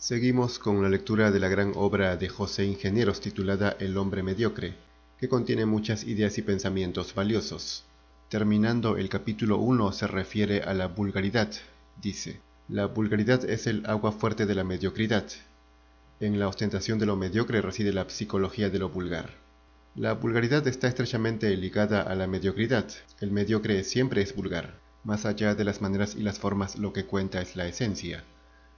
Seguimos con la lectura de la gran obra de José Ingenieros titulada El hombre mediocre, que contiene muchas ideas y pensamientos valiosos. Terminando el capítulo 1 se refiere a la vulgaridad. Dice: la vulgaridad es el agua fuerte de la mediocridad. En la ostentación de lo mediocre reside la psicología de lo vulgar. La vulgaridad está estrechamente ligada a la mediocridad. El mediocre siempre es vulgar. Más allá de las maneras y las formas, lo que cuenta es la esencia.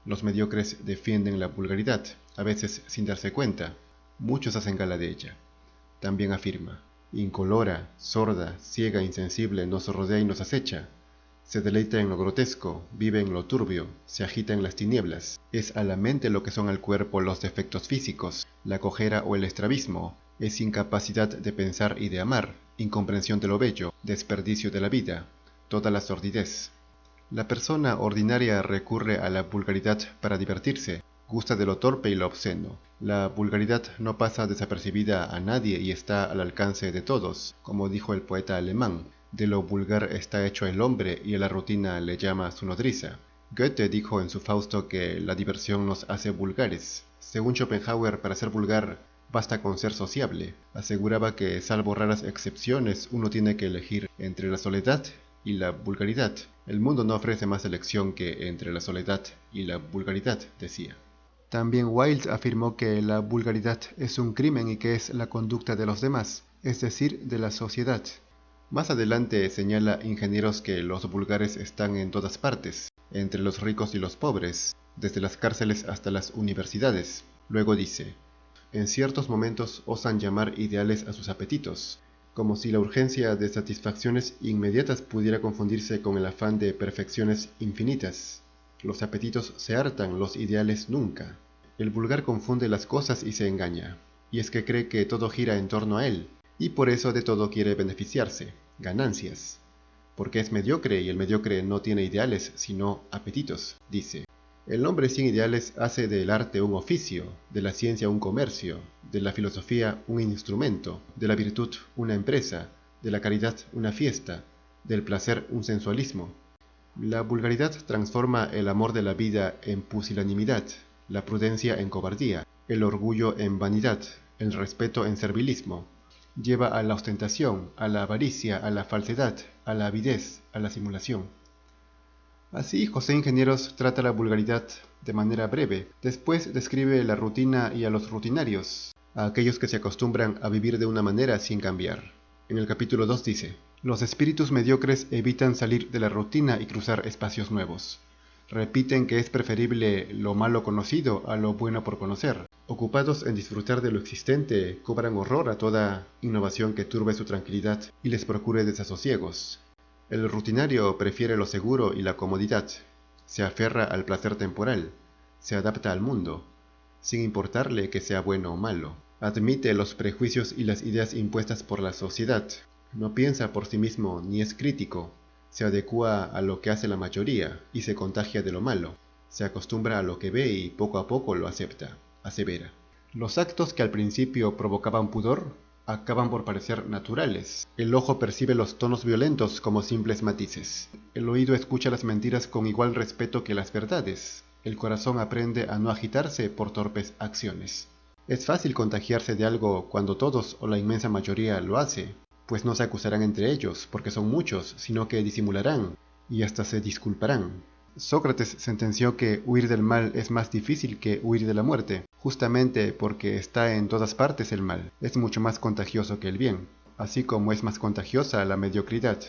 Los mediocres defienden la vulgaridad, a veces sin darse cuenta. Muchos hacen gala de ella. También afirma: incolora, sorda, ciega, insensible, nos rodea y nos acecha. Se deleita en lo grotesco, vive en lo turbio, se agita en las tinieblas. Es a la mente lo que son al cuerpo los defectos físicos, la cojera o el estrabismo. Es incapacidad de pensar y de amar, incomprensión de lo bello, desperdicio de la vida, toda la sordidez. La persona ordinaria recurre a la vulgaridad para divertirse, gusta de lo torpe y lo obsceno. La vulgaridad no pasa desapercibida a nadie y está al alcance de todos, como dijo el poeta alemán: de lo vulgar está hecho el hombre y a la rutina le llama su nodriza. Goethe dijo en su Fausto que la diversión nos hace vulgares. Según Schopenhauer, para ser vulgar basta con ser sociable. Aseguraba que, salvo raras excepciones, uno tiene que elegir entre la soledad y la vulgaridad. El mundo no ofrece más elección que entre la soledad y la vulgaridad, decía. También Wilde afirmó que la vulgaridad es un crimen y que es la conducta de los demás, es decir, de la sociedad. Más adelante señala Ingenieros que los vulgares están en todas partes, entre los ricos y los pobres, desde las cárceles hasta las universidades. Luego dice: en ciertos momentos osan llamar ideales a sus apetitos, como si la urgencia de satisfacciones inmediatas pudiera confundirse con el afán de perfecciones infinitas. Los apetitos se hartan, los ideales nunca. El vulgar confunde las cosas y se engaña, y es que cree que todo gira en torno a él, y por eso de todo quiere beneficiarse, ganancias. Porque es mediocre y el mediocre no tiene ideales, sino apetitos, dice. El hombre sin ideales hace del arte un oficio, de la ciencia un comercio, de la filosofía un instrumento, de la virtud una empresa, de la caridad una fiesta, del placer un sensualismo. La vulgaridad transforma el amor de la vida en pusilanimidad, la prudencia en cobardía, el orgullo en vanidad, el respeto en servilismo. Lleva a la ostentación, a la avaricia, a la falsedad, a la avidez, a la simulación. Así, José Ingenieros trata la vulgaridad de manera breve. Después describe la rutina y a los rutinarios, a aquellos que se acostumbran a vivir de una manera sin cambiar. En el capítulo 2 dice: los espíritus mediocres evitan salir de la rutina y cruzar espacios nuevos. Repiten que es preferible lo malo conocido a lo bueno por conocer. Ocupados en disfrutar de lo existente, cobran horror a toda innovación que turbe su tranquilidad y les procure desasosiegos. El rutinario prefiere lo seguro y la comodidad, se aferra al placer temporal, se adapta al mundo, sin importarle que sea bueno o malo. Admite los prejuicios y las ideas impuestas por la sociedad, no piensa por sí mismo ni es crítico, se adecúa a lo que hace la mayoría y se contagia de lo malo, se acostumbra a lo que ve y poco a poco lo acepta, asevera. Los actos que al principio provocaban pudor acaban por parecer naturales. El ojo percibe los tonos violentos como simples matices. El oído escucha las mentiras con igual respeto que las verdades. El corazón aprende a no agitarse por torpes acciones. Es fácil contagiarse de algo cuando todos o la inmensa mayoría lo hace, pues no se acusarán entre ellos porque son muchos, sino que disimularán y hasta se disculparán. Sócrates sentenció que huir del mal es más difícil que huir de la muerte, justamente porque está en todas partes el mal, es mucho más contagioso que el bien, así como es más contagiosa la mediocridad.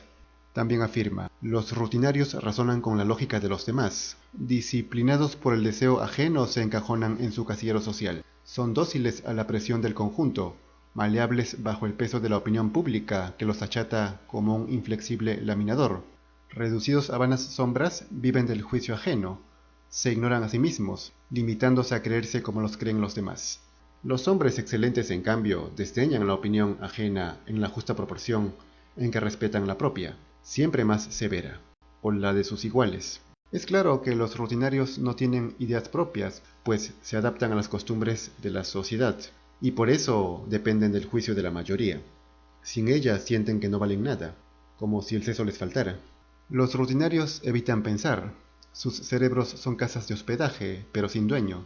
También afirma: los rutinarios razonan con la lógica de los demás, disciplinados por el deseo ajeno se encajonan en su casillero social, son dóciles a la presión del conjunto, maleables bajo el peso de la opinión pública que los achata como un inflexible laminador. Reducidos a vanas sombras, viven del juicio ajeno, se ignoran a sí mismos, limitándose a creerse como los creen los demás. Los hombres excelentes, en cambio, desdeñan la opinión ajena en la justa proporción en que respetan la propia, siempre más severa, o la de sus iguales. Es claro que los rutinarios no tienen ideas propias, pues se adaptan a las costumbres de la sociedad, y por eso dependen del juicio de la mayoría. Sin ellas sienten que no valen nada, como si el seso les faltara. Los rutinarios evitan pensar. Sus cerebros son casas de hospedaje, pero sin dueño.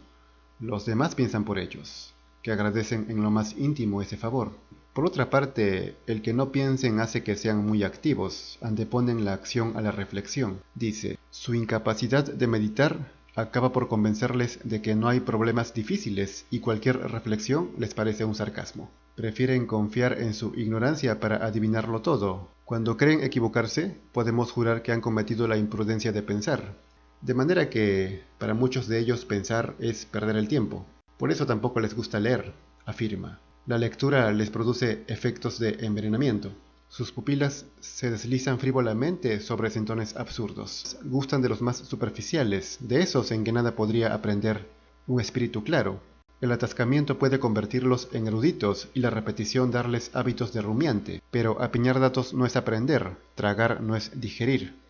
Los demás piensan por ellos, que agradecen en lo más íntimo ese favor. Por otra parte, el que no piensen hace que sean muy activos, anteponen la acción a la reflexión. Dice, su incapacidad de meditar acaba por convencerles de que no hay problemas difíciles y cualquier reflexión les parece un sarcasmo. Prefieren confiar en su ignorancia para adivinarlo todo. Cuando creen equivocarse, podemos jurar que han cometido la imprudencia de pensar. De manera que, para muchos de ellos pensar es perder el tiempo. Por eso tampoco les gusta leer, afirma. La lectura les produce efectos de envenenamiento. Sus pupilas se deslizan frívolamente sobre sentones absurdos. Gustan de los más superficiales, de esos en que nada podría aprender un espíritu claro. El atascamiento puede convertirlos en eruditos y la repetición darles hábitos de rumiante, pero apiñar datos no es aprender, tragar no es digerir.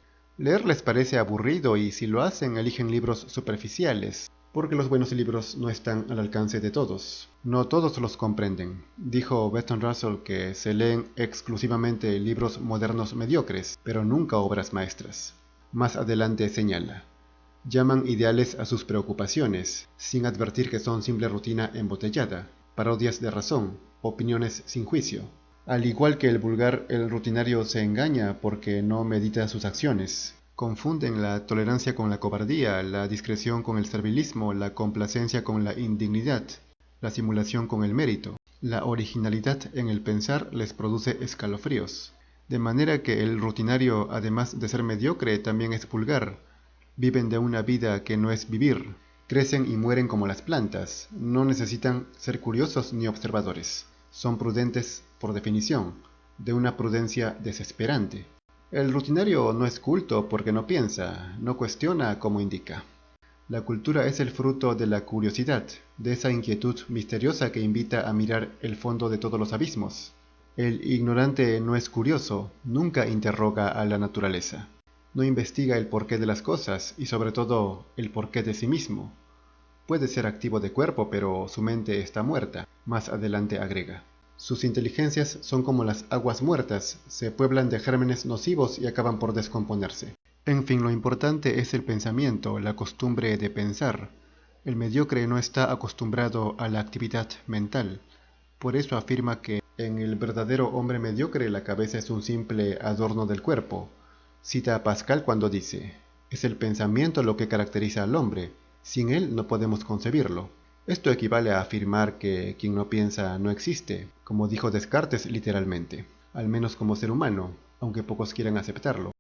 Leer les parece aburrido y si lo hacen eligen libros superficiales, porque los buenos libros no están al alcance de todos. No todos los comprenden. Dijo Bertrand Russell que se leen exclusivamente libros modernos mediocres, pero nunca obras maestras. Más adelante señala, llaman ideales a sus preocupaciones, sin advertir que son simple rutina embotellada, parodias de razón, opiniones sin juicio. Al igual que el vulgar, el rutinario se engaña porque no medita sus acciones. Confunden la tolerancia con la cobardía, la discreción con el servilismo, la complacencia con la indignidad, la simulación con el mérito. La originalidad en el pensar les produce escalofríos. De manera que el rutinario, además de ser mediocre, también es vulgar. Viven de una vida que no es vivir. Crecen y mueren como las plantas. No necesitan ser curiosos ni observadores. Son prudentes por definición, de una prudencia desesperante. El rutinario no es culto porque no piensa, no cuestiona como indica. La cultura es el fruto de la curiosidad, de esa inquietud misteriosa que invita a mirar el fondo de todos los abismos. El ignorante no es curioso, nunca interroga a la naturaleza. No investiga el porqué de las cosas y sobre todo el porqué de sí mismo. Puede ser activo de cuerpo, pero su mente está muerta. Más adelante agrega. Sus inteligencias son como las aguas muertas, se pueblan de gérmenes nocivos y acaban por descomponerse. En fin, lo importante es el pensamiento, la costumbre de pensar. El mediocre no está acostumbrado a la actividad mental. Por eso afirma que en el verdadero hombre mediocre la cabeza es un simple adorno del cuerpo. Cita a Pascal cuando dice, es el pensamiento lo que caracteriza al hombre, sin él no podemos concebirlo. Esto equivale a afirmar que quien no piensa no existe, como dijo Descartes literalmente, al menos como ser humano, aunque pocos quieran aceptarlo.